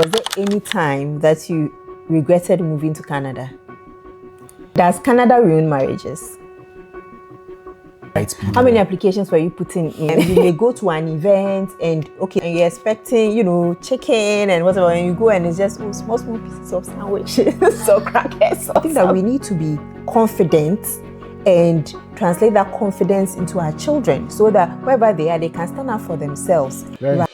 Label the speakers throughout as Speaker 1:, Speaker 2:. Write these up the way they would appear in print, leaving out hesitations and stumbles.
Speaker 1: Was there any time that you regretted moving to Canada? Does Canada ruin marriages? How many applications were you putting in? You may go to an event and you're expecting, chicken and whatever, and you go and it's just small pieces of sandwiches or crackers. I think that we need to be confident and translate that confidence into our children so that wherever they are, they can stand up for themselves. Right.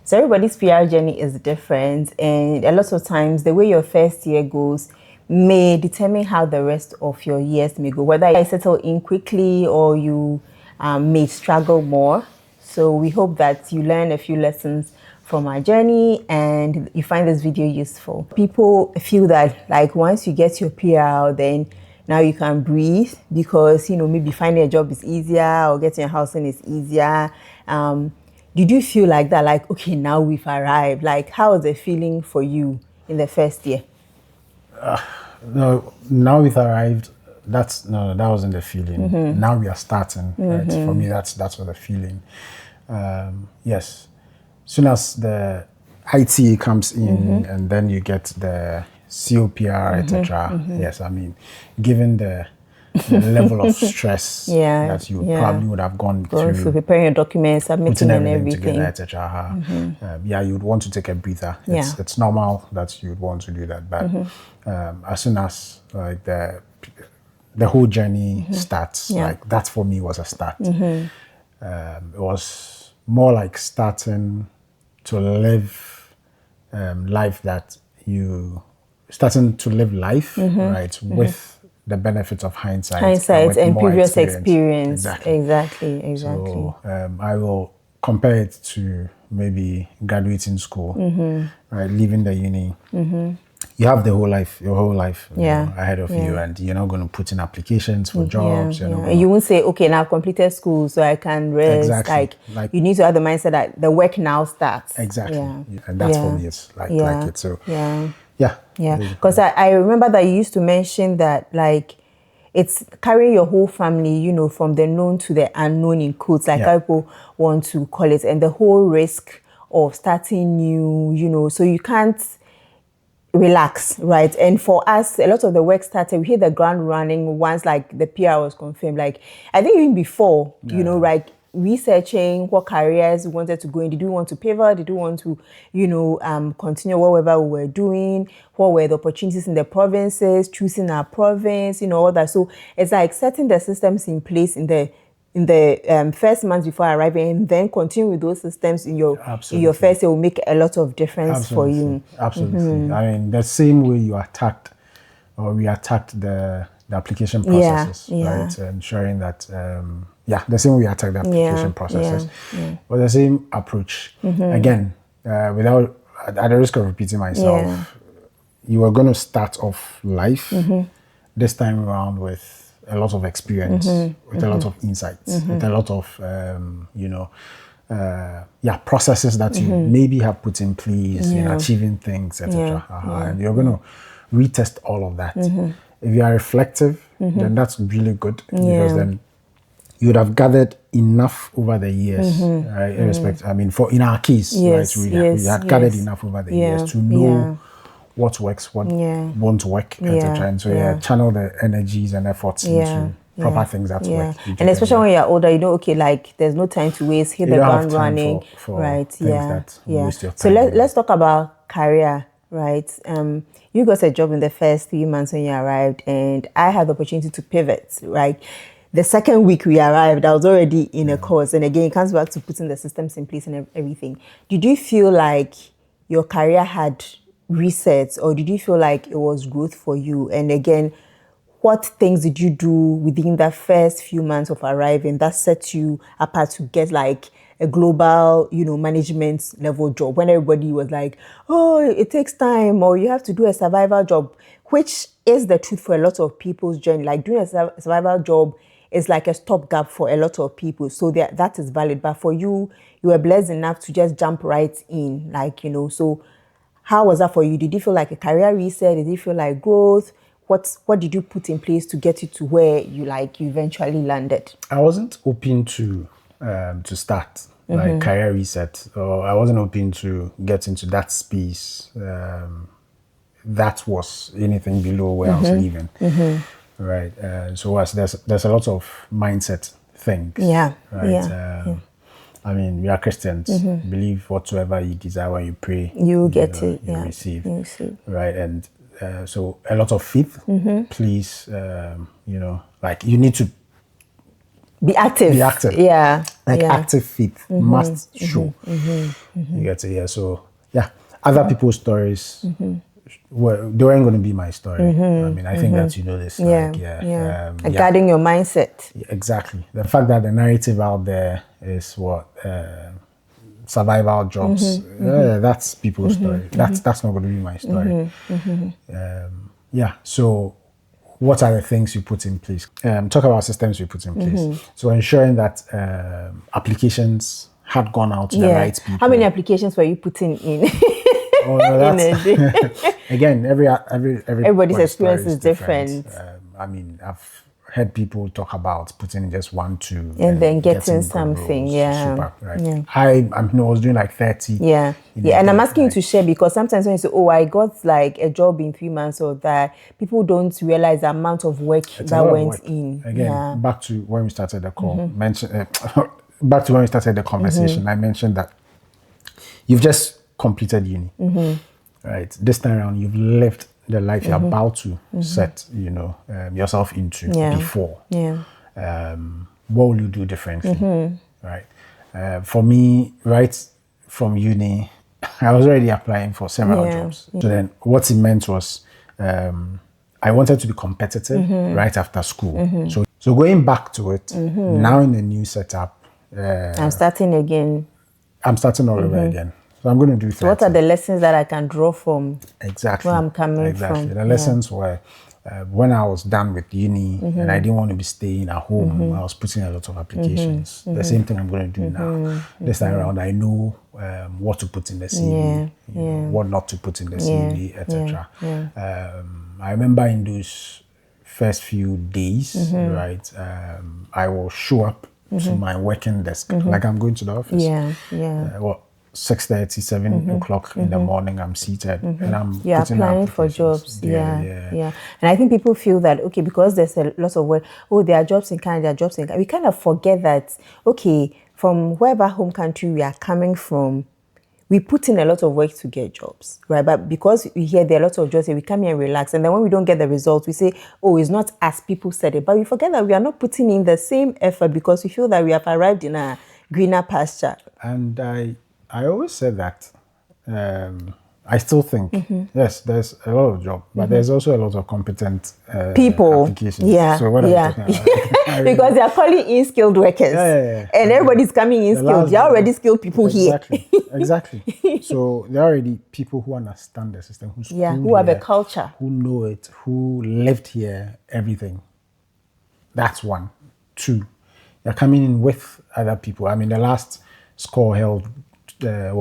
Speaker 1: So everybody's PR journey is different, and a lot of times the way your first year goes may determine how the rest of your years may go, whether you settle in quickly or you may struggle more. So we hope that you learn a few lessons from our journey and you find this video useful. People feel that like once you get your PR, then now you can breathe because, maybe finding a job is easier or getting a housing is easier. Did you feel like that? Like, okay, now we've arrived. Like, how was the feeling for you in the first year?
Speaker 2: No, now we've arrived. That wasn't the feeling. Mm-hmm. Now we are starting. Mm-hmm. Right? For me, that's what the feeling. Yes, soon as the IT comes in, mm-hmm. and then you get the COPR, mm-hmm. etc. Mm-hmm. Yes, I mean, given the level of stress that you probably would have gone through,
Speaker 1: preparing your documents, submitting and everything
Speaker 2: together, etc. Mm-hmm. You'd want to take a breather. It's normal that you'd want to do that, but mm-hmm. As soon as like the whole journey mm-hmm. starts, like that for me was a start. Mm-hmm. It was more like starting to live life mm-hmm. right, mm-hmm. with the benefits of hindsight
Speaker 1: and previous experience. Exactly.
Speaker 2: So I will compare it to maybe graduating school, mm-hmm. right, leaving the uni. Mm-hmm. You have your whole life ahead of you, and you're not going to put in applications for jobs.
Speaker 1: You won't say, okay, now I've completed school, so I can rest.
Speaker 2: Exactly.
Speaker 1: Like you need to have the mindset that the work now starts.
Speaker 2: Exactly. And that's for me, it's like it. So
Speaker 1: because I remember that you used to mention that like it's carrying your whole family, from the known to the unknown in quotes, like how people want to call it, and the whole risk of starting new, so you can't relax, right? And for us, a lot of the work started, we hit the ground running once like the PR was confirmed. Like I think even before, like researching what careers we wanted to go in. Did we want to pivot? Did we want to, continue whatever we were doing? What were the opportunities in the provinces? Choosing our province, all that. So it's like setting the systems in place in the first months before arriving, and then continue with those systems in your first year will make a lot of difference for you.
Speaker 2: Absolutely. Mm-hmm. I mean, the same way we attacked the application processes, right? Ensuring that the same way we attack the application processes, but the same approach. Mm-hmm. Again, without at the risk of repeating myself, you are going to start off life this time around with a lot of experience, with a lot of insights, with a lot of processes that you maybe have put in place in achieving things, etc. And you're going to retest all of that. If you are reflective, then that's really good because then you would have gathered enough over the years, right? Irrespective, I mean, in our case, right, we had gathered enough over the years to know what works, what won't work, etc. And so channel the energies and efforts into proper things that work.
Speaker 1: And especially when you're older, okay, like there's no time to waste, hit the ground running, right?
Speaker 2: Waste your time.
Speaker 1: So let's talk about career, right? You got a job in the first 3 months when you arrived, and I had the opportunity to pivot, right? The second week we arrived, I was already in a course. And again, it comes back to putting the systems in place and everything. Did you feel like your career had resets, or did you feel like it was growth for you? And again, what things did you do within that first few months of arriving that set you apart to get like a global, management level job when everybody was like, oh, it takes time, or you have to do a survival job, which is the truth for a lot of people's journey. Like doing a survival job is like a stopgap for a lot of people. So that is valid. But for you, you were blessed enough to just jump right in, so how was that for you? Did you feel like a career reset? Did you feel like growth? What did you put in place to get you to where you eventually landed?
Speaker 2: I wasn't open to start like career reset. So I wasn't hoping to get into that space. That was anything below where I was living. Right. So there's a lot of mindset things.
Speaker 1: Yeah.
Speaker 2: Right.
Speaker 1: Yeah.
Speaker 2: I mean, we are Christians. Believe whatsoever you desire when you pray,
Speaker 1: You get it.
Speaker 2: you
Speaker 1: Yeah.
Speaker 2: receive.
Speaker 1: You receive.
Speaker 2: Right. And so a lot of faith. Please, like you need to
Speaker 1: Be active.
Speaker 2: be active.
Speaker 1: Yeah.
Speaker 2: Like
Speaker 1: yeah.
Speaker 2: active faith must show. You get it. Yeah. So yeah, other people's stories. Well, they weren't going to be my story. I mean, I think that you know this.
Speaker 1: Yeah.
Speaker 2: Like,
Speaker 1: Guarding your mindset.
Speaker 2: exactly. The fact that the narrative out there is what survival jobs. That's people's story. That's not going to be my story. Yeah. So, what are the things you put in place? Talk about systems you put in place. So ensuring that applications had gone out to the right people.
Speaker 1: How many applications were you putting in?
Speaker 2: Oh, no,
Speaker 1: in a day?
Speaker 2: again,
Speaker 1: Everybody's experience is different.
Speaker 2: I mean, I've heard people talk about putting in just 1, 2,
Speaker 1: And then getting
Speaker 2: good
Speaker 1: something.
Speaker 2: roles.
Speaker 1: Yeah.
Speaker 2: Super, right?
Speaker 1: Yeah.
Speaker 2: I was doing like 30.
Speaker 1: Yeah.
Speaker 2: Yeah,
Speaker 1: And I'm asking you to share because sometimes when you say, oh, I got like a job in 3 months or that, people don't realize the amount of work that went in.
Speaker 2: Again, back to when we started the call, back to when we started the conversation, I mentioned that you've just completed uni, right? This time around, you've lived the life you're about to set, yourself into before.
Speaker 1: Yeah.
Speaker 2: What will you do differently, right? For me, right from uni, I was already applying for several jobs. So then, what it meant was, I wanted to be competitive right after school. So going back to it now in a new setup,
Speaker 1: I'm starting again.
Speaker 2: I'm starting all over again. So I'm going to do 30.
Speaker 1: So what are the lessons that I can draw from
Speaker 2: exactly
Speaker 1: where I'm coming from?
Speaker 2: The lessons were when I was done with uni and I didn't want to be staying at home, I was putting a lot of applications. The same thing I'm going to do now. This time around, I know what to put in the CV, what not to put in the CV, etc. I remember in those first few days, right, I will show up to my working desk, like I'm going to the office. 6:30, 7 o'clock in the morning, I'm seated and I'm
Speaker 1: applying for jobs. Yeah. And I think people feel that, okay, because there's a lot of work, there are jobs in Canada, there are jobs in Canada. We kind of forget that, okay, from wherever home country we are coming from, we put in a lot of work to get jobs, right? But because we hear there are lots of jobs, we come here and relax. And then when we don't get the results, we say, oh, it's not as people said it. But we forget that we are not putting in the same effort because we feel that we have arrived in a greener pasture.
Speaker 2: And I always said that. I still think, yes, there's a lot of job, but there's also a lot of competent
Speaker 1: people.
Speaker 2: Applications.
Speaker 1: Yeah.
Speaker 2: So what are you talking about?
Speaker 1: Because they are calling in skilled workers. And everybody's coming in skilled. There are already skilled people here.
Speaker 2: Exactly. So there are already people who understand the system,
Speaker 1: who have a culture,
Speaker 2: who know it, who lived here, everything. That's one. 2, you're coming in with other people. I mean, the last score held.
Speaker 1: They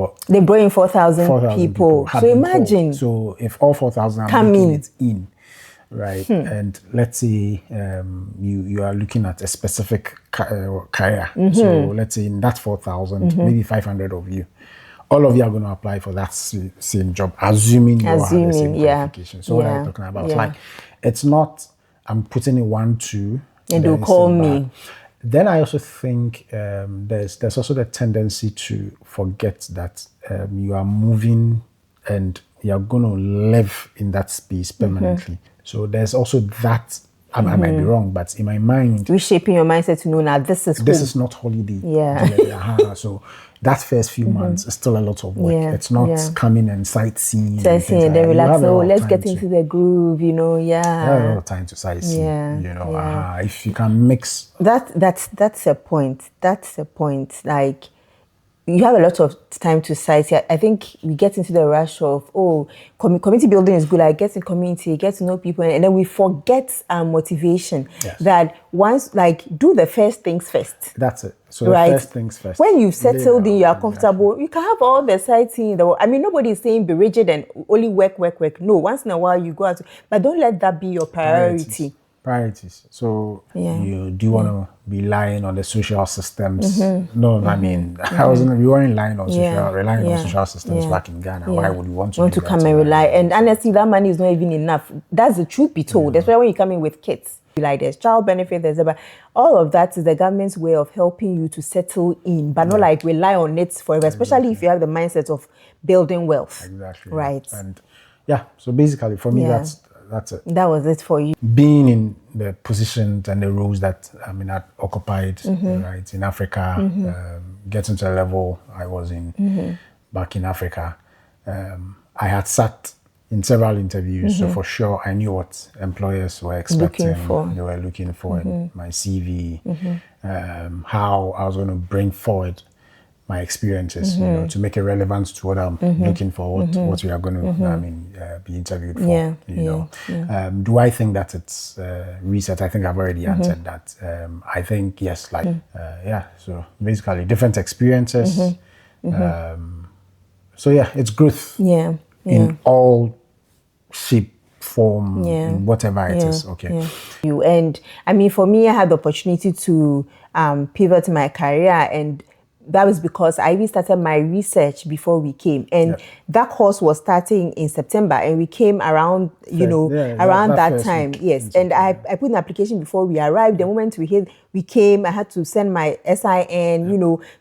Speaker 1: brought in 4,000 people. So imagine.
Speaker 2: So if all 4,000 are making it in, right? And let's say you are looking at a specific career. So let's say in that 4,000, maybe 500 of you, all of you are going to apply for that same job, assuming you have the same qualification. So what are you talking about? Like, it's not, I'm putting in 1, 2.
Speaker 1: And they'll call me.
Speaker 2: Then I also think there's also the tendency to forget that you are moving and you're going to live in that space permanently. So there's also that. I might be wrong, but in my mind,
Speaker 1: reshaping your mindset to know now this is
Speaker 2: not holiday. So that first few months is still a lot of work. It's not coming and sightseeing.
Speaker 1: And then relax. Oh, let's get into the groove.
Speaker 2: You have a lot of time to sightsee. If you can mix
Speaker 1: that's a point. That's a point. Like, you have a lot of time to sight. I think we get into the rush of, community building is good. I get in community, get to know people, and then we forget our motivation.
Speaker 2: Yes.
Speaker 1: That once, do the first things first.
Speaker 2: That's it. So the first things first.
Speaker 1: When you've settled in, you are comfortable, you can have all the sightseeing in the world. I mean, nobody is saying be rigid and only work. No, once in a while you go out, but don't let that be your priority.
Speaker 2: priorities. So
Speaker 1: Yeah.
Speaker 2: you do want to be relying on the social systems. No, I mean, we weren't relying on relying on social systems back in Ghana. Why would you want to do
Speaker 1: come
Speaker 2: that
Speaker 1: and rely? And honestly, that money is not even enough. That's the truth be told. That's why when you come in with kids, like there's child benefit, all of that is the government's way of helping you to settle in, but not like rely on it forever, especially if you have the mindset of building wealth.
Speaker 2: Exactly.
Speaker 1: Right.
Speaker 2: And so basically for me, that's it.
Speaker 1: That was it for you.
Speaker 2: Being in the positions and the roles that I occupied, right, in Africa, getting to a level I was in back in Africa, I had sat in several interviews, so for sure I knew what employers were expecting. They were looking for in my CV, how I was going to bring forward my experiences, to make it relevant to what I'm looking for, what we are going to, be interviewed for. Do I think that it's reset? I think I've already answered that. I think yes, so basically different experiences. So it's growth. In all shape, form, in whatever it is. Okay.
Speaker 1: And I mean, for me, I had the opportunity to pivot my career, and that was because I even started my research before we came, and that course was starting in September, and we came around, around that time. Yes, and I put an application before we arrived. The moment we came, I had to send my SIN,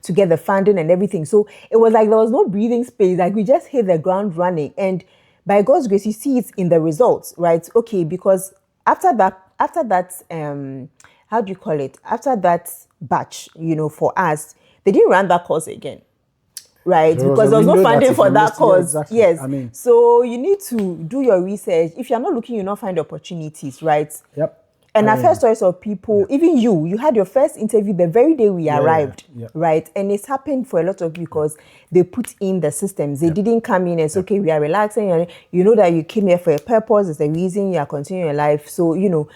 Speaker 1: to get the funding and everything. So it was like there was no breathing space. Like we just hit the ground running, and by God's grace, you see it in the results, right? Okay, because after that, how do you call it? After that batch, for us, they didn't run that course again, right? Because there was no funding for that course. Yeah, exactly. Yes. So you need to do your research. If you're not looking, you'll not find opportunities, right?
Speaker 2: Yep.
Speaker 1: And our first choice of people, even you had your first interview the very day we arrived, right? And it's happened for a lot of you because they put in the systems. They didn't come in and say, okay, we are relaxing. And you know that you came here for a purpose. It's the reason you are continuing your life. So, you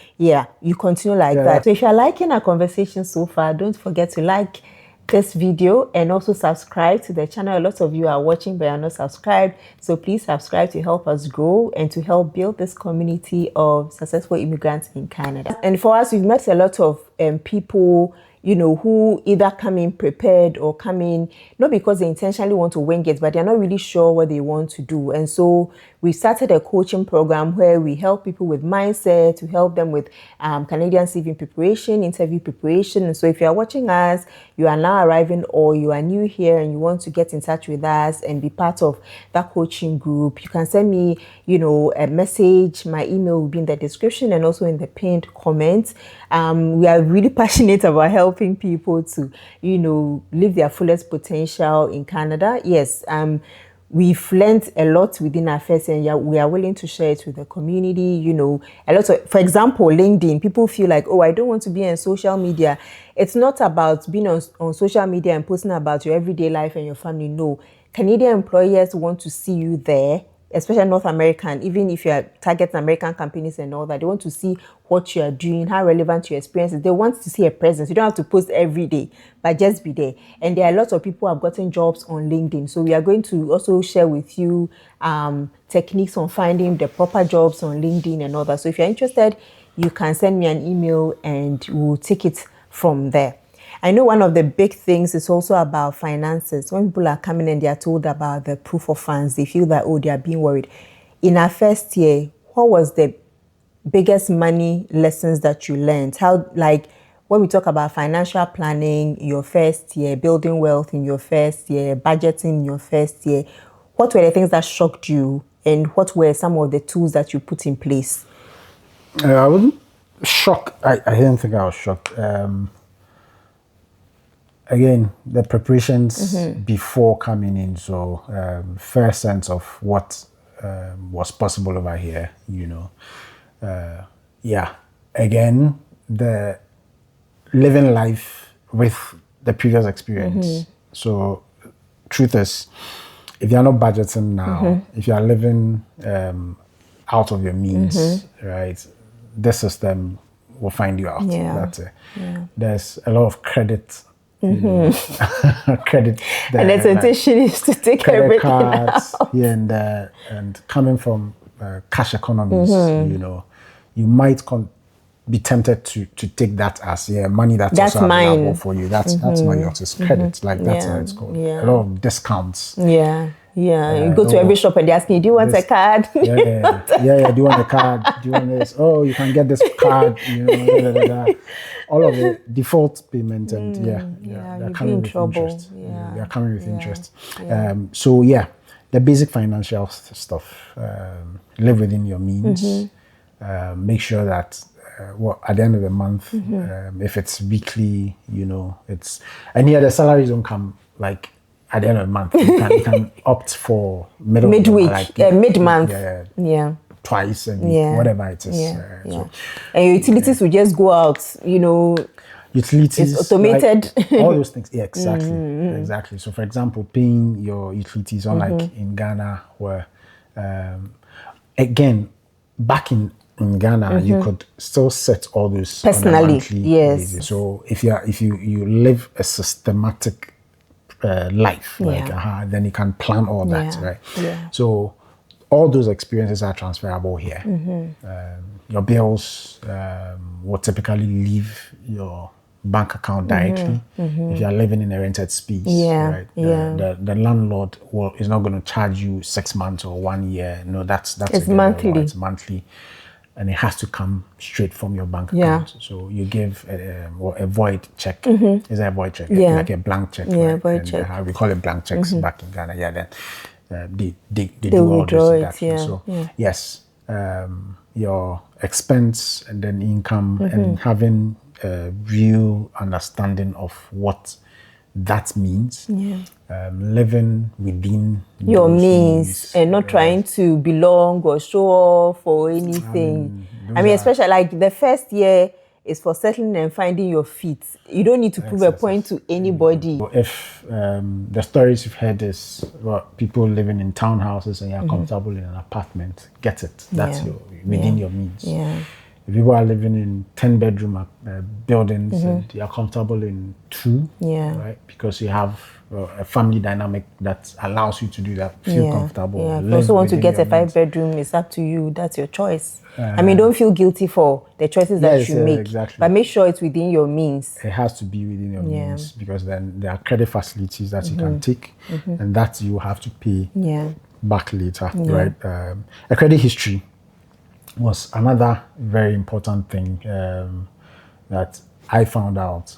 Speaker 1: continue like that. So if you're liking our conversation so far, don't forget to like this video and also subscribe to the channel. A lot of you are watching but are not subscribed, so please subscribe to help us grow and to help build this community of successful immigrants in Canada. And for us, we've met a lot of people who either come in prepared or come in not because they intentionally want to wing it, but they're not really sure what they want to do. And so we started a coaching program where we help people with mindset, to help them with Canadian CV preparation, interview preparation. And so if you are watching us, you are now arriving or you are new here and you want to get in touch with us and be part of that coaching group, you can send me, a message. My email will be in the description and also in the pinned comment. We are really passionate about helping people to, live their fullest potential in Canada. Yes, we've learned a lot within our first, and we are willing to share it with the community. A lot of, for example, LinkedIn, people feel like, oh, I don't want to be on social media. It's not about being on social media and posting about your everyday life and your family. No, Canadian employers want to see you there, especially North American, even if you are targeting American companies and all that. They want to see what you are doing, how relevant your experience is. They want to see a presence. You don't have to post every day, but just be there. And there are lots of people who have gotten jobs on LinkedIn. So we are going to also share with you techniques on finding the proper jobs on LinkedIn and all that. So if you're interested, you can send me an email and we'll take it from there. I know one of the big things is also about finances. When people are coming and they are told about the proof of funds, they feel that, they are being worried. In our first year, what was the biggest money lessons that you learned? How, when we talk about financial planning, your first year, building wealth in your first year, budgeting in your first year, what were the things that shocked you and what were some of the tools that you put in place?
Speaker 2: I wasn't shocked. I didn't think I was shocked. Again, the preparations before coming in, so first sense of what was possible over here, Again, the living life with the previous experience. So, truth is, if you're not budgeting now, if you are living out of your means, right, this system will find you out. That's it. There's a lot of credit. Credit
Speaker 1: and the temptation is to take everything cards out.
Speaker 2: And coming from cash economies, you might be tempted to take that as money that's also
Speaker 1: mine.
Speaker 2: available for you. That's not yours. It's credit. Like that's how it's called. A lot of discounts.
Speaker 1: Yeah, you go to every shop and they ask you, do you want a card?
Speaker 2: Yeah. Do you want a card? Do you want this? Oh, you can get this card, all of the default payment and they're coming with interest. They're coming with interest. So the basic financial stuff, live within your means, make sure that at the end of the month, if it's weekly, it's, and here the salaries don't come like at the end of the month. You can opt for
Speaker 1: midweek, mid-month.
Speaker 2: Twice a week, whatever it is.
Speaker 1: So, and your utilities will just go out,
Speaker 2: utilities,
Speaker 1: it's automated.
Speaker 2: Like, all those things. Yeah, exactly. So for example, paying your utilities, unlike in Ghana, where again, back in Ghana, you could still set all those
Speaker 1: personally. Yes.
Speaker 2: So if you live a systematic life, then you can plan all that, right? So all those experiences are transferable here. Your bills will typically leave your bank account directly if you are living in a rented space, right? The landlord is not going to charge you 6 months or 1 year. No, that's
Speaker 1: it's monthly.
Speaker 2: It's monthly. And it has to come straight from your bank account. So you give a void check. Is that a void check? Like a blank check.
Speaker 1: Void check.
Speaker 2: We call it blank checks back in Ghana. Then they do all this. So yes, your expense and then income and having a real understanding of what that means. Living within
Speaker 1: your means and not trying to belong or show off or anything. I mean, especially like the first year is for settling and finding your feet. You don't need to prove a point to anybody.
Speaker 2: If the stories you've heard is people living in townhouses and you're comfortable in an apartment, get it. That's within your means. If people are living in 10-bedroom buildings and you're comfortable in 2, right? Because you have a family dynamic that allows you to do that, feel comfortable.
Speaker 1: If you also want to get a 5-bedroom, it's up to you. That's your choice. I mean, don't feel guilty for the choices that you make, but make sure it's within your means.
Speaker 2: It has to be within your means, because then there are credit facilities that you can take, and that you have to pay back later, right? A credit history was another very important thing that I found out.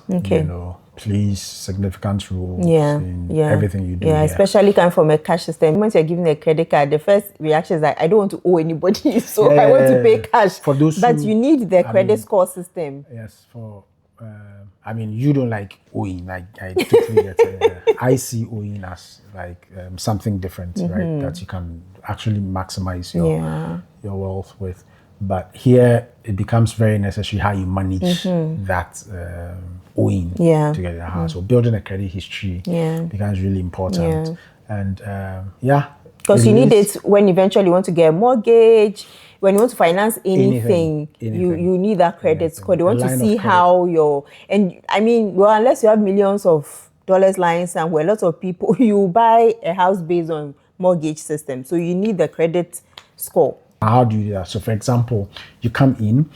Speaker 2: Plays significant role in everything you do.
Speaker 1: Especially coming from a cash system. Once you're giving a credit card, the first reaction is like, I don't want to owe anybody, so I want to pay cash.
Speaker 2: For those
Speaker 1: but you need the credit score system.
Speaker 2: Yes, you don't like owing. I totally get it. I see owing as like something different, right? That you can actually maximize your wealth with. But here it becomes very necessary how you manage that owing together. So building a credit history becomes really important. And
Speaker 1: because you need it when eventually you want to get a mortgage, when you want to finance anything. You need that credit score. They want to see how unless you have millions of dollars lying somewhere, lots of people, you buy a house based on mortgage system. So you need the credit score.
Speaker 2: How do you do that? So, for example, you come in,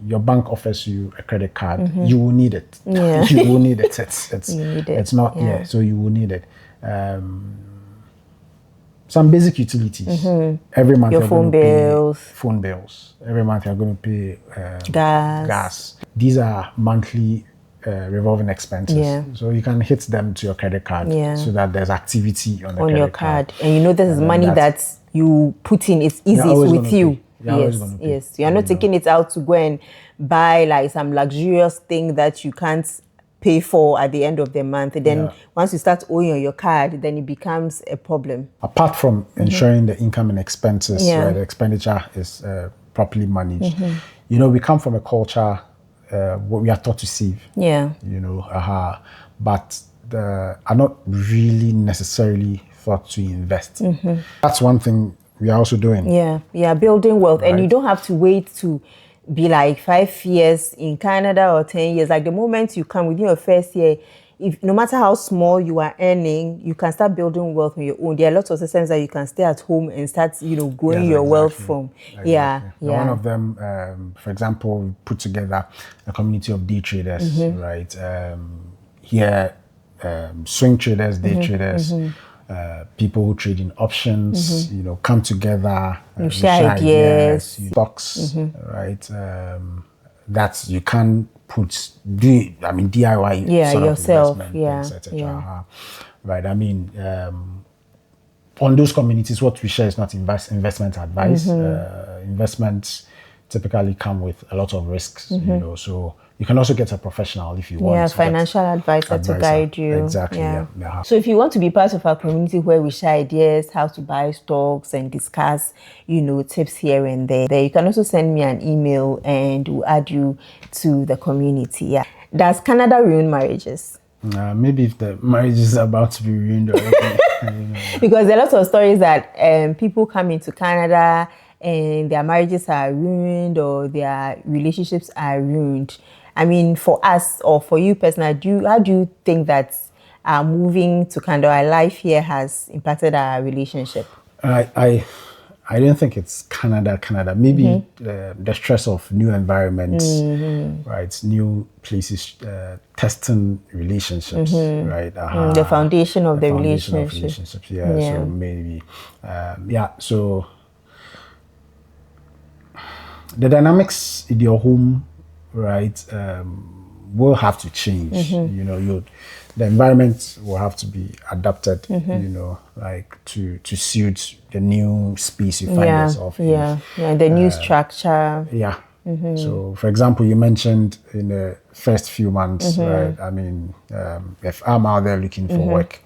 Speaker 2: your bank offers you a credit card. You will need it. You will need it. It's not. So you will need it. Some basic utilities. Every month
Speaker 1: your phone bills.
Speaker 2: Phone bills. Every month you're going to pay
Speaker 1: gas.
Speaker 2: These are monthly revolving expenses. So you can hit them to your credit card so that there's activity on your card.
Speaker 1: And this is money that you put in. It's easy. It's with you. Yes. You're not taking it out to go and buy like some luxurious thing that you can't pay for at the end of the month. And then once you start owing on your card, then it becomes a problem.
Speaker 2: Apart from ensuring the income and expenses, the expenditure is properly managed. We come from a culture what we are taught to save. But are not really necessarily thought to invest. That's one thing we are also doing.
Speaker 1: Building wealth. Right. And you don't have to wait to be like 5 years in Canada or 10 years. Like the moment you come within your first year, if no matter how small you are earning, you can start building wealth on your own. There are lots of systems that you can stay at home and start, growing
Speaker 2: Yes,
Speaker 1: your wealth
Speaker 2: exactly.
Speaker 1: from.
Speaker 2: Exactly.
Speaker 1: Yeah,
Speaker 2: Now,
Speaker 1: yeah.
Speaker 2: one of them, for example, we put together a community of day traders, right? Here, swing traders, day traders, people who trade in options, come together,
Speaker 1: You share ideas.
Speaker 2: stocks, right? That you can DIY
Speaker 1: Yeah,
Speaker 2: sort of
Speaker 1: yourself.
Speaker 2: investment
Speaker 1: Yeah,
Speaker 2: things, etc.
Speaker 1: yeah.
Speaker 2: Right? I mean, on those communities, what we share is not investment advice. Investments typically come with a lot of risks, so you can also get a professional if you want.
Speaker 1: Yeah, financial advisor to guide you.
Speaker 2: Exactly, yeah.
Speaker 1: So if you want to be part of our community where we share ideas, how to buy stocks and discuss, tips here and there, you can also send me an email and we'll add you to the community. Yeah. Does Canada ruin marriages?
Speaker 2: Maybe if the marriage is about to be ruined already.
Speaker 1: Because there are lots of stories that people come into Canada and their marriages are ruined or their relationships are ruined. I mean, for us or for you personally, how do you think that moving to Canada, our life here has impacted our relationship?
Speaker 2: I don't think it's Canada. Maybe the stress of new environments, right? New places, testing relationships, right?
Speaker 1: The foundation of the
Speaker 2: foundation
Speaker 1: relationship.
Speaker 2: of relationships, yeah. So maybe, So the dynamics in your home, right, will have to change. The environment will have to be adapted, like to suit the new space you find yourself in.
Speaker 1: Yeah, the new structure.
Speaker 2: Yeah. So, for example, you mentioned in the first few months, right? I mean, if I'm out there looking for work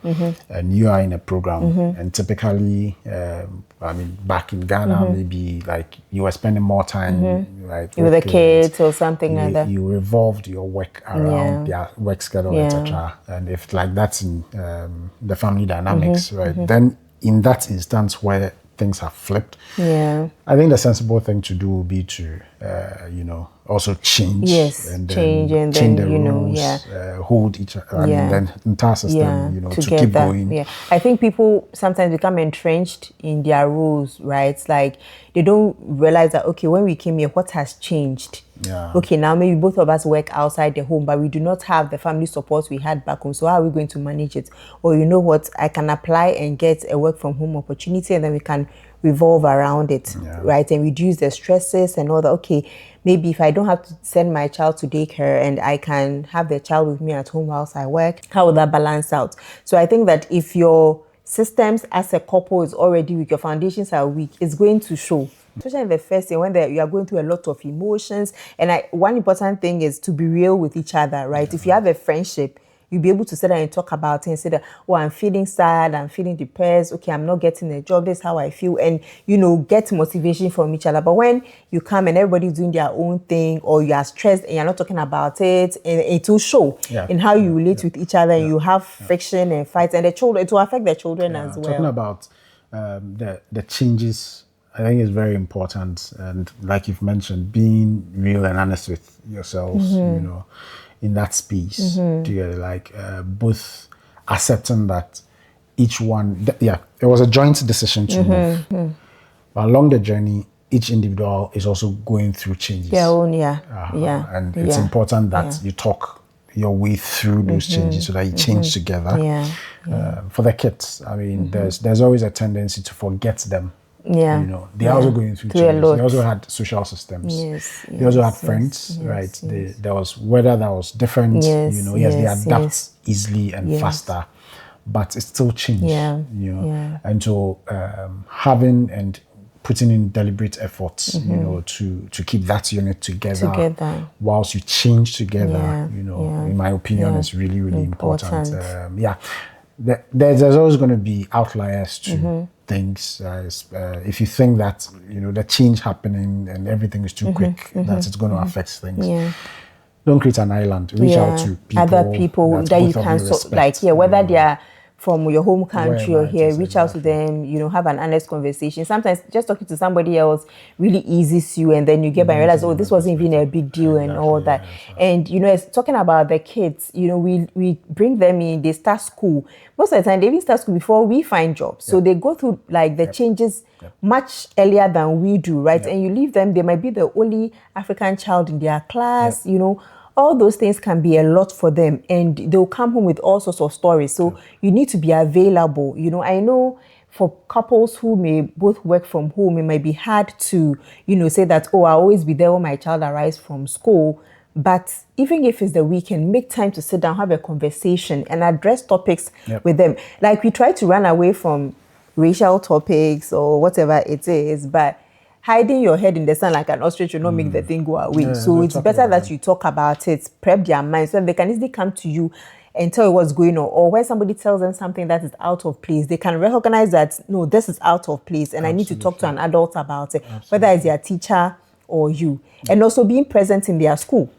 Speaker 2: and you are in a program, and typically, back in Ghana, maybe like you were spending more time, right,
Speaker 1: with the kids or something like that.
Speaker 2: You revolved your work around their work schedule, etc. And if like that's in the family dynamics, right, then in that instance where things have flipped, I think the sensible thing to do will be to also change and change the rules, hold each other, then entire system, to keep going.
Speaker 1: I think people sometimes become entrenched in their rules, right? It's like they don't realize that, okay, when we came here, what has changed? Okay, now maybe both of us work outside the home, but we do not have the family support we had back home. So how are we going to manage it? Or you know what, I can apply and get a work from home opportunity, and then we can revolve around it, right? And reduce the stresses and all that. Okay, maybe if I don't have to send my child to daycare and I can have the child with me at home whilst I work, how will that balance out? So I think that if your systems as a couple is already weak, your foundations are weak, it's going to show. Especially in the first year when you are going through a lot of emotions. And one important thing is to be real with each other, right? If you have a friendship, you'll be able to sit down and talk about it and say that, oh, I'm feeling sad, I'm feeling depressed, okay, I'm not getting a job, this is how I feel, and, get motivation from each other. But when you come and everybody's doing their own thing, or you are stressed and you're not talking about it, and it will show in how you relate with each other, and you have friction and fights, and the children, it will affect the children as well.
Speaker 2: Talking about the changes, I think is very important, and like you've mentioned, being real and honest with yourselves, in that space together, like both accepting that each one, it was a joint decision to move, but along the journey, each individual is also going through changes. And it's important that you talk your way through those changes so that you change together. For the kids, I mean, there's always a tendency to forget them. They're also going through changes. They also had social systems. They also had friends, right? There was weather that was different. They adapt easily and faster, but it still changed. And so having and putting in deliberate efforts, to keep that unit together whilst you change together, in my opinion, is really, really important. There's always going to be outliers to things. If you think that, the change happening and everything is too quick, that it's going to affect things. Don't create an island. Reach out to people
Speaker 1: other people that you can, whether they are from your home country
Speaker 2: Wherever
Speaker 1: or
Speaker 2: it
Speaker 1: here,
Speaker 2: is,
Speaker 1: reach out to them, have an honest conversation. Sometimes just talking to somebody else really eases you, and then you get back and realize, oh, this wasn't even a big deal and all that. And, it's talking about the kids, we bring them in, they start school. Most of the time, they even start school before we find jobs. So they go through like the changes much earlier than we do, right? And you leave them, they might be the only African child in their class, all those things can be a lot for them, and they'll come home with all sorts of stories. So you need to be available. I know for couples who may both work from home, it might be hard to, say that, oh, I'll always be there when my child arrives from school. But even if it's the weekend, make time to sit down, have a conversation, and address topics with them. Like, we try to run away from racial topics or whatever it is, but hiding your head in the sand like an ostrich will not make the thing go away. So it's better that you talk about it, prep their mind, so that they can easily come to you and tell you what's going on. Or when somebody tells them something that is out of place, they can recognize that, no, this is out of place, and I need to talk to an adult about it, whether it's their teacher or you. And also being present in their school,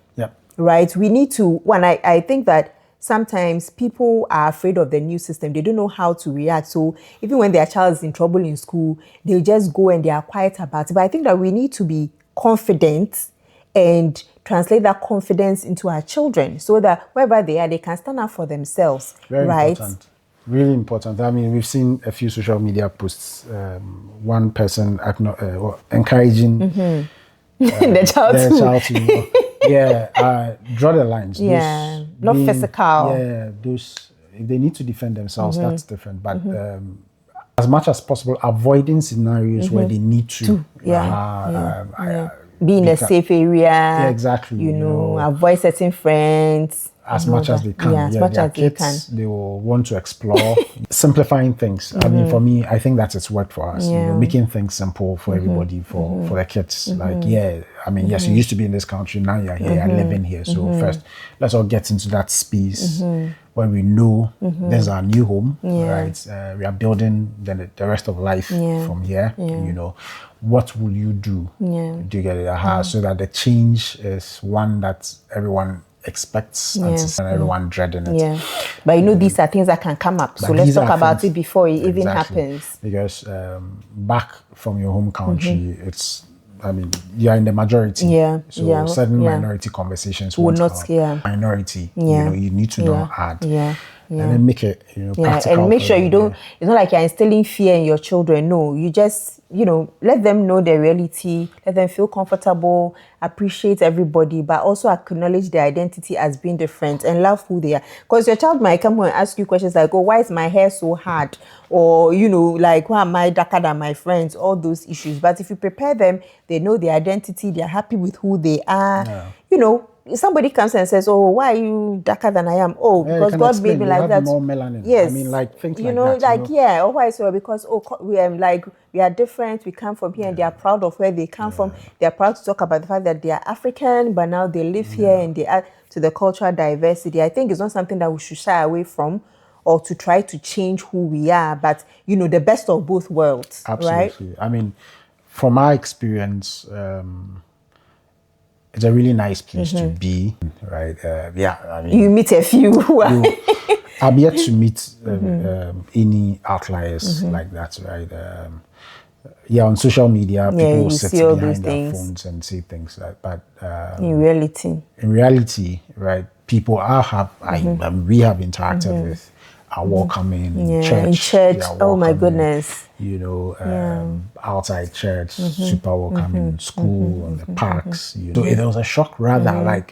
Speaker 1: right? We need to, I think that sometimes people are afraid of the new system. They don't know how to react. So even when their child is in trouble in school, they'll just go and they are quiet about it. But I think that we need to be confident and translate that confidence into our children, so that wherever they are, they can stand up for themselves.
Speaker 2: Very
Speaker 1: right?
Speaker 2: important. Really important. I mean, we've seen a few social media posts. One person encouraging
Speaker 1: the child
Speaker 2: to draw the lines.
Speaker 1: Not physical.
Speaker 2: Those, if they need to defend themselves, that's different. But as much as possible, avoiding scenarios where they need to.
Speaker 1: Be in a safe area.
Speaker 2: Yeah, exactly.
Speaker 1: Avoid certain friends.
Speaker 2: As much as they can.
Speaker 1: As much as they can.
Speaker 2: They will want to explore. Simplifying things. I mean, for me, I think that it's worked for us. Making things simple for everybody, for the kids. Like, yes, you used to be in this country, now you're here, you're living here. So first, let's all get into that space where we know this is our new home, right? We are building the rest of life from here. What will you do? Do you get it? So that the change is one that everyone expects and everyone dreading it.
Speaker 1: But these are things that can come up. So let's talk about it before it even happens.
Speaker 2: Because back from your home country, it's, you are in the majority. So certain minority conversations will not minority. You need to not add. And then make it, practical.
Speaker 1: And make sure you don't, it's not like you're instilling fear in your children. No, you just, let them know the reality, let them feel comfortable, appreciate everybody, but also acknowledge their identity as being different and love who they are. Because your child might come home and ask you questions like, oh, why is my hair so hard? Or, like, why am I darker than my friends? All those issues. But if you prepare them, they know their identity, they're happy with who they are, if somebody comes and says, oh, why are you darker than I am? Oh, because God made me like that.
Speaker 2: More melanin.
Speaker 1: Yes.
Speaker 2: Things like that.
Speaker 1: Or why so? Because, we are different. We come from here and they are proud of where they come from. They are proud to talk about the fact that they are African, but now they live here and they add to the cultural diversity. I think it's not something that we should shy away from or to try to change who we are, but, the best of both worlds.
Speaker 2: Absolutely.
Speaker 1: Right?
Speaker 2: From my experience, it's a really nice place to be, right?
Speaker 1: You meet a few who are...
Speaker 2: I've yet to meet any outliers like that, right? On social media, people sit behind their phones and say things like that.
Speaker 1: In
Speaker 2: reality, right? People we have interacted with are welcoming in church.
Speaker 1: Oh my goodness.
Speaker 2: Outside church, super welcoming in school, on the parks. So it was a shock rather,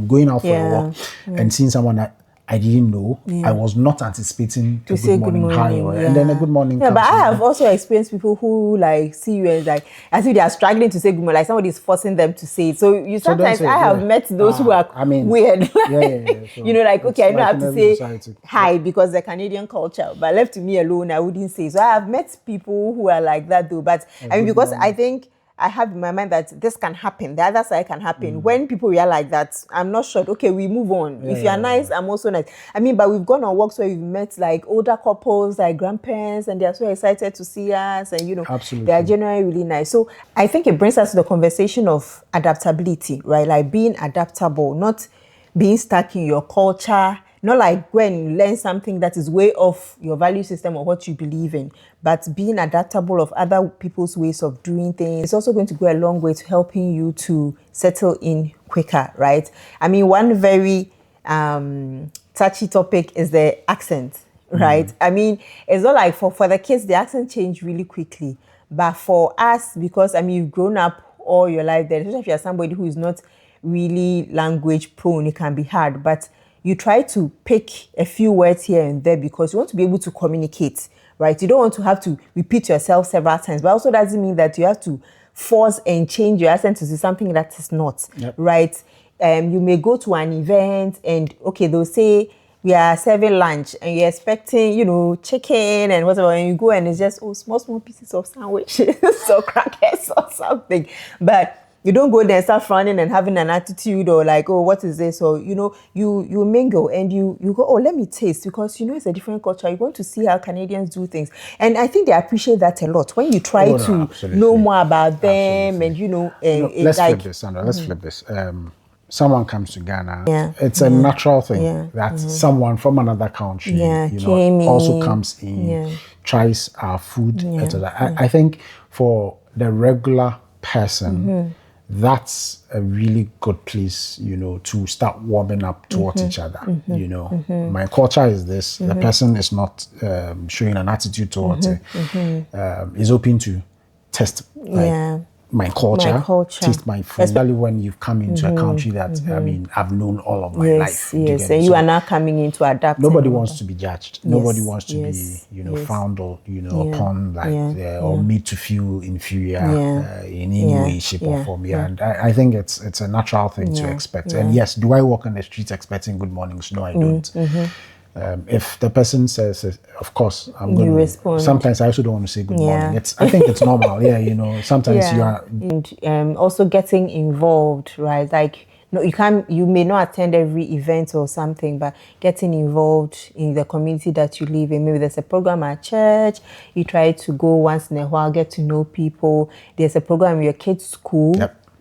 Speaker 2: going out for a walk and seeing someone that I didn't know. I was not anticipating to say good morning, hi, and then a good morning.
Speaker 1: Yeah, but I have also experienced people who see you and as if they are struggling to say good morning, like somebody is forcing them to say it. So sometimes I have met those who are weird. So okay, I don't have to say hi because the Canadian culture, but left to me alone, I wouldn't say. So I have met people who are like that though. But because I think I have in my mind that this can happen, the other side can happen. When people realize that, I'm not sure, okay, we move on. If you're nice, I'm also nice. But we've gone on walks where we've met older couples, grandparents, and they're so excited to see us, and
Speaker 2: Absolutely.
Speaker 1: They are generally really nice. So I think it brings us to the conversation of adaptability, right? Like being adaptable, not being stuck in your culture, not like go and learn something that is way off your value system or what you believe in, but being adaptable of other people's ways of doing things. It's also going to go a long way to helping you to settle in quicker, right? I mean, one very touchy topic is the accent, right? I mean, it's not like for the kids, the accent change really quickly. But for us, because I mean, you've grown up all your life there, especially if you're somebody who is not really language prone, it can be hard. But you try to pick a few words here and there because you want to be able to communicate, right? You don't want to have to repeat yourself several times, but also doesn't mean that you have to force and change your accent to something that is not, right? You may go to an event and, okay, they'll say, we are serving lunch and you're expecting, you know, chicken and whatever, and you go and it's just, small pieces of sandwiches or crackers or something. But you don't go there and start frowning and having an attitude or like, oh, what is this? Or, you know, you mingle and you go, oh, let me taste, because, you know, it's a different culture. You want to see how Canadians do things. And I think they appreciate that a lot when you try to know more about them and, you know,
Speaker 2: let's flip this, Sandra. Let's flip this. Someone comes to Ghana, it's a natural thing that someone from another country, you know, also comes in, tries our food, etc. I think for the regular person, that's a really good place, you know, to start warming up towards each other. You know, my culture is this. The person is not showing an attitude towards it. Is open to test my culture, taste my food. Especially when you've come into a country that I mean, I've known all of my life.
Speaker 1: Yes, and you are now coming in to adapt.
Speaker 2: Nobody wants to be judged. Nobody wants to be, you know, frowned or, you know, upon like or made to feel inferior in any way, shape, or form. And I think it's a natural thing to expect. And yes, do I walk on the streets expecting good mornings? No, I don't. If the person says, of course, I'm going to respond. Sometimes I also don't want to say good morning. I think it's normal. You know, sometimes you are.
Speaker 1: And also getting involved, right? Like, no, you may not attend every event or something, but getting involved in the community that you live in. Maybe there's a program at church. You try to go once in a while, get to know people. There's a program in your kids' school.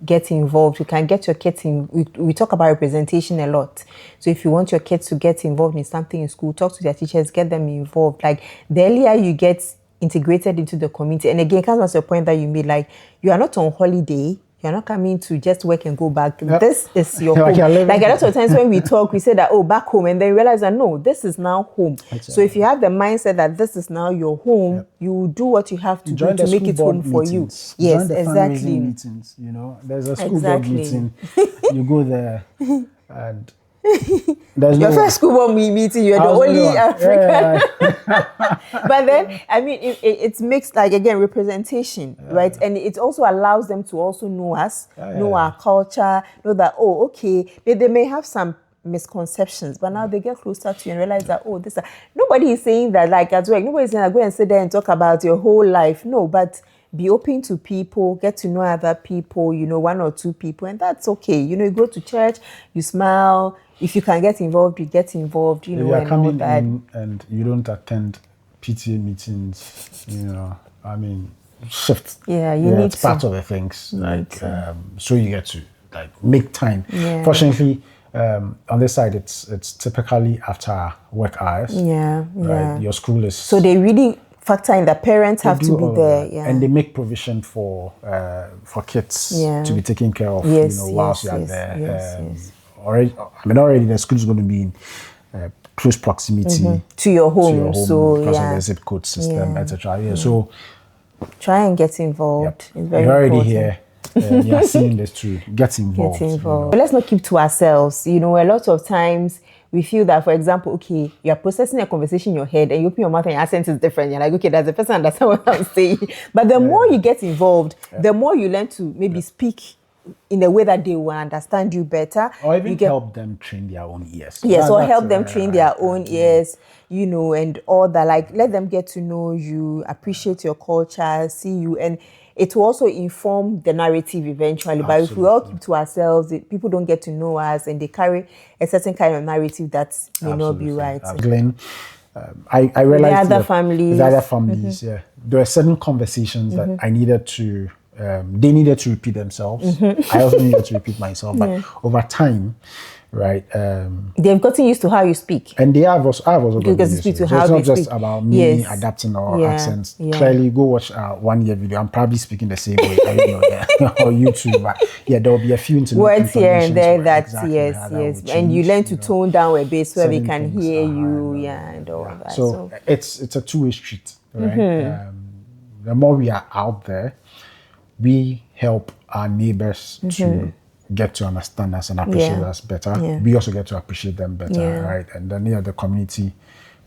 Speaker 1: Get involved. You can get your kids in. We talk about representation a lot. So if you want your kids to get involved in something in school, talk to their teachers, get them involved. Like, the earlier you get integrated into the community, and again, it comes to the point that you made, like, you are not on holiday. You're not coming to just work and go back. This is your home. Like, a lot of times when we talk, we say that, oh, back home. And then we realize that, no, this is now home. So if you have the mindset that this is now your home, you do what you have to do to make it home for you.
Speaker 2: Yes, exactly. Meetings, you know, there's a school board meeting. You go there and there's
Speaker 1: your first school board meeting, you're the only African. But then, I mean, it makes, like, again, representation, right? And it also allows them to also know us, know our culture, know that, oh, okay, they may have some misconceptions, but now they get closer to you and realize that, oh, this. Nobody is saying that, like, at work, nobody's saying that go and sit there and talk about your whole life. No, but be open to people, get to know other people, you know, one or two people, and that's okay. You know, you go to church, you smile. If you can get involved, you get involved, you know,
Speaker 2: and all that. And you don't attend PTA meetings, you know, I mean, shift.
Speaker 1: It's
Speaker 2: part of the things. Like, so you get to, like, make time. Fortunately, on this side, it's typically after work hours. Right? Your school is.
Speaker 1: So they really factor in the parents have to be there.
Speaker 2: And they make provision for kids to be taken care of, you know, whilst you are there. Already the school is going to be in close proximity
Speaker 1: to your home, so
Speaker 2: because of the zip code system, etc. So
Speaker 1: try and get involved. It's very
Speaker 2: You're already
Speaker 1: important.
Speaker 2: Here. You are seeing this too. Get involved.
Speaker 1: Get involved.
Speaker 2: You know.
Speaker 1: But let's not keep to ourselves. You know, a lot of times we feel that, for example, okay, you're processing a conversation in your head and you open your mouth and your accent is different. You're like, okay, does the person understand what I'm saying? But the more you get involved, the more you learn to maybe speak in a way that they will understand you better.
Speaker 2: Or even help them train their own ears.
Speaker 1: Yes, or help them train their own ears, you know, and all that. Like, let them get to know you, appreciate your culture, see you. And it will also inform the narrative eventually. But if we all keep to ourselves, people don't get to know us and they carry a certain kind of narrative that may not be right.
Speaker 2: Glenn, I realized
Speaker 1: the other families,
Speaker 2: there were certain conversations that I needed to, they needed to repeat themselves. I also needed to repeat myself. But over time, right?
Speaker 1: They've gotten used to how you speak.
Speaker 2: And I've also gotten
Speaker 1: Because
Speaker 2: used
Speaker 1: speak
Speaker 2: to
Speaker 1: to
Speaker 2: it. So
Speaker 1: how
Speaker 2: it's not
Speaker 1: they
Speaker 2: just
Speaker 1: speak.
Speaker 2: about me
Speaker 1: Yes.
Speaker 2: adapting our
Speaker 1: Yeah,
Speaker 2: accents.
Speaker 1: yeah.
Speaker 2: Clearly, go watch a 1 year video. I'm probably speaking the same way, or YouTube. But yeah, there will be a few
Speaker 1: Words here and there
Speaker 2: intonations
Speaker 1: that
Speaker 2: exactly
Speaker 1: yes,
Speaker 2: how that
Speaker 1: yes.
Speaker 2: will
Speaker 1: And you
Speaker 2: change,
Speaker 1: learn to tone down a bit so that we
Speaker 2: certain
Speaker 1: can
Speaker 2: things,
Speaker 1: hear
Speaker 2: and
Speaker 1: you, and all of that.
Speaker 2: So it's a two-way street, right? The more we are out there, we help our neighbors to get to understand us and appreciate
Speaker 1: Yeah.
Speaker 2: us better.
Speaker 1: Yeah.
Speaker 2: We also get to appreciate them better,
Speaker 1: Yeah.
Speaker 2: right? And then the community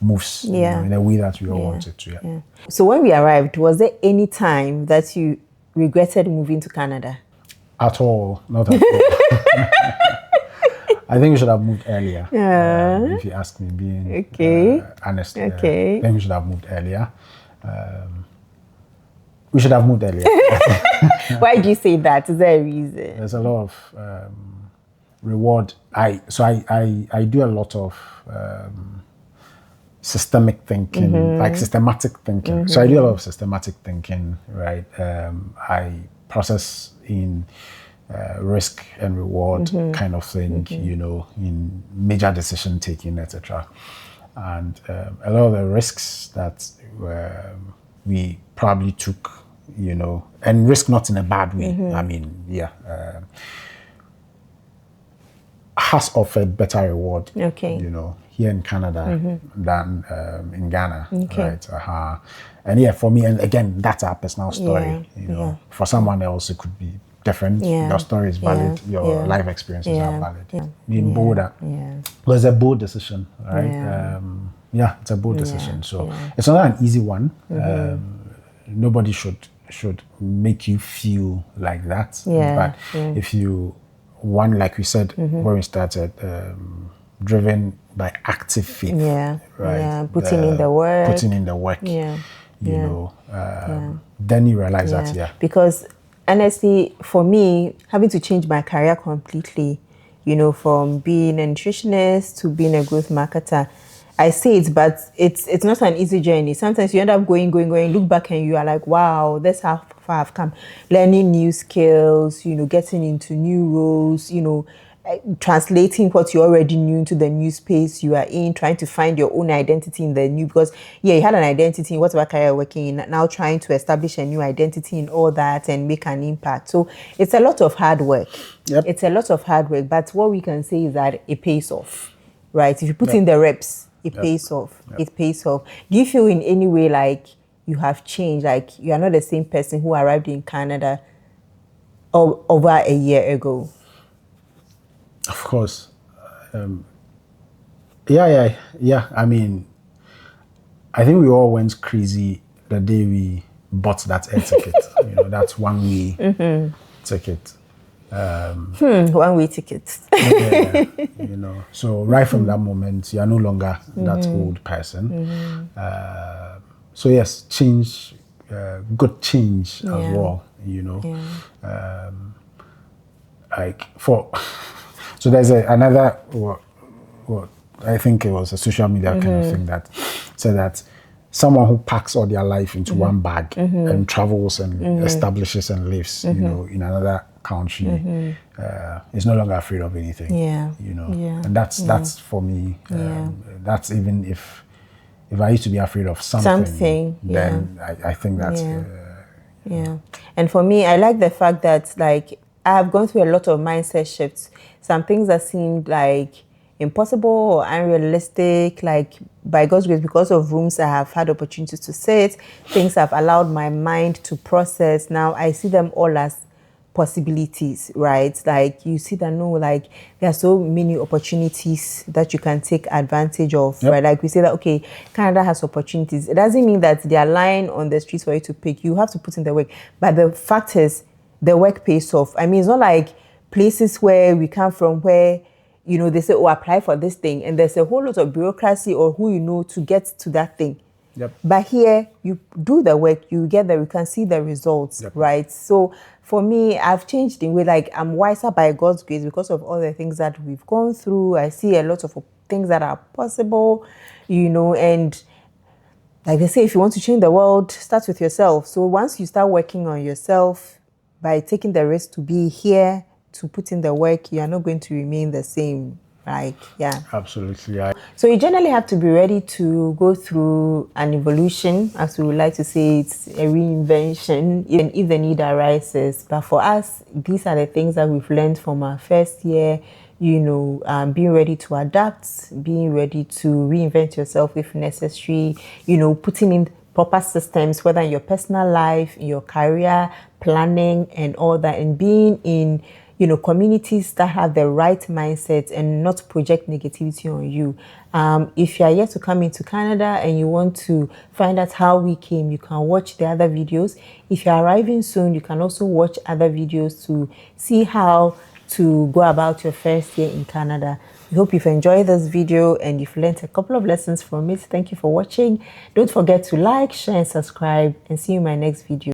Speaker 2: moves
Speaker 1: Yeah.
Speaker 2: in a way that we all want it to. Yeah.
Speaker 1: Yeah. So when we arrived, was there any time that you regretted moving to Canada?
Speaker 2: At all, not at all. I think we should have moved earlier. If you ask me, being
Speaker 1: Okay.
Speaker 2: honest,
Speaker 1: Okay.
Speaker 2: I think we should have moved earlier. We should have moved earlier.
Speaker 1: Why do you say that? Is there a reason?
Speaker 2: There's a lot of reward. I do a lot of systemic thinking, like systematic thinking. So I do a lot of systematic thinking, right? I process in risk and reward kind of thing, in major decision taking, etc. And a lot of the risks that we probably took, and risk not in a bad way. I mean, has offered better reward.
Speaker 1: Okay.
Speaker 2: Here in Canada than in Ghana. Okay. Right. And for me, and again, that's our personal story. For someone else, it could be different.
Speaker 1: Yeah.
Speaker 2: Your story is valid. Your life experiences are valid. Being bolder. But it's a bold decision, right? It's a bold decision. So it's not an easy one. Nobody should make you feel like that. But if you, like we said when we started, driven by active faith, right?
Speaker 1: Putting in the work.
Speaker 2: Putting in the work. Then you realize that,
Speaker 1: Because honestly, for me, having to change my career completely, from being a nutritionist to being a growth marketer, I say it, but it's not an easy journey. Sometimes you end up going, look back and you are like, wow, that's how far I've come. Learning new skills, getting into new roles, translating what you already knew into the new space you are in, trying to find your own identity in the new, because you had an identity in whatever career you're working in, now trying to establish a new identity in all that and make an impact. So it's a lot of hard work.
Speaker 2: Yep.
Speaker 1: It's a lot of hard work, but what we can say is that it pays off, right? If you put in the reps, it pays off. It pays off. Do you feel in any way like you have changed, like you are not the same person who arrived in Canada over a year ago?
Speaker 2: Of course. I mean, I think we all went crazy the day we bought that air ticket. That's one-way ticket.
Speaker 1: One-way ticket.
Speaker 2: So right from that moment, you are no longer that old person. So yes, change, good change as well. So there's another, what I think it was a social media kind of thing that said that someone who packs all their life into one bag and travels and establishes and lives, in another country, is no longer afraid of anything. And that's for me. That's even if I used to be afraid of something, then I think that's.
Speaker 1: And for me, I like the fact that like I have gone through a lot of mindset shifts. Some things that seemed like impossible or unrealistic, like by God's grace, because of rooms I have had opportunities to sit, things I've allowed my mind to process. Now I see them all as possibilities, right? Like you see that like there are so many opportunities that you can take advantage of, right? Like we say that, okay, Canada has opportunities. It doesn't mean that they are lying on the streets for you to pick. You have to put in the work. But the fact is, the work pays off. I mean, it's not like places where we come from where, they say, oh, apply for this thing. And there's a whole lot of bureaucracy or who you know to get to that thing. But here, you do the work, you get there, you can see the results, right? So for me, I've changed in way, like I'm wiser by God's grace because of all the things that we've gone through. I see a lot of things that are possible, and like they say, if you want to change the world, start with yourself. So once you start working on yourself by taking the risk to be here, to put in the work, you are not going to remain the same, Like, yeah.
Speaker 2: Absolutely.
Speaker 1: So you generally have to be ready to go through an evolution, as we would like to say, it's a reinvention, even if the need arises. But for us, these are the things that we've learned from our first year, being ready to adapt, being ready to reinvent yourself if necessary, putting in proper systems, whether in your personal life, in your career, planning and all that, and being in communities that have the right mindset and not project negativity on you. If you are yet to come into Canada and you want to find out how we came, you can watch the other videos. If you're arriving soon, you can also watch other videos to see how to go about your first year in Canada. We hope you've enjoyed this video and you've learned a couple of lessons from it. Thank you for watching. Don't forget to like, share and subscribe, and see you in my next video.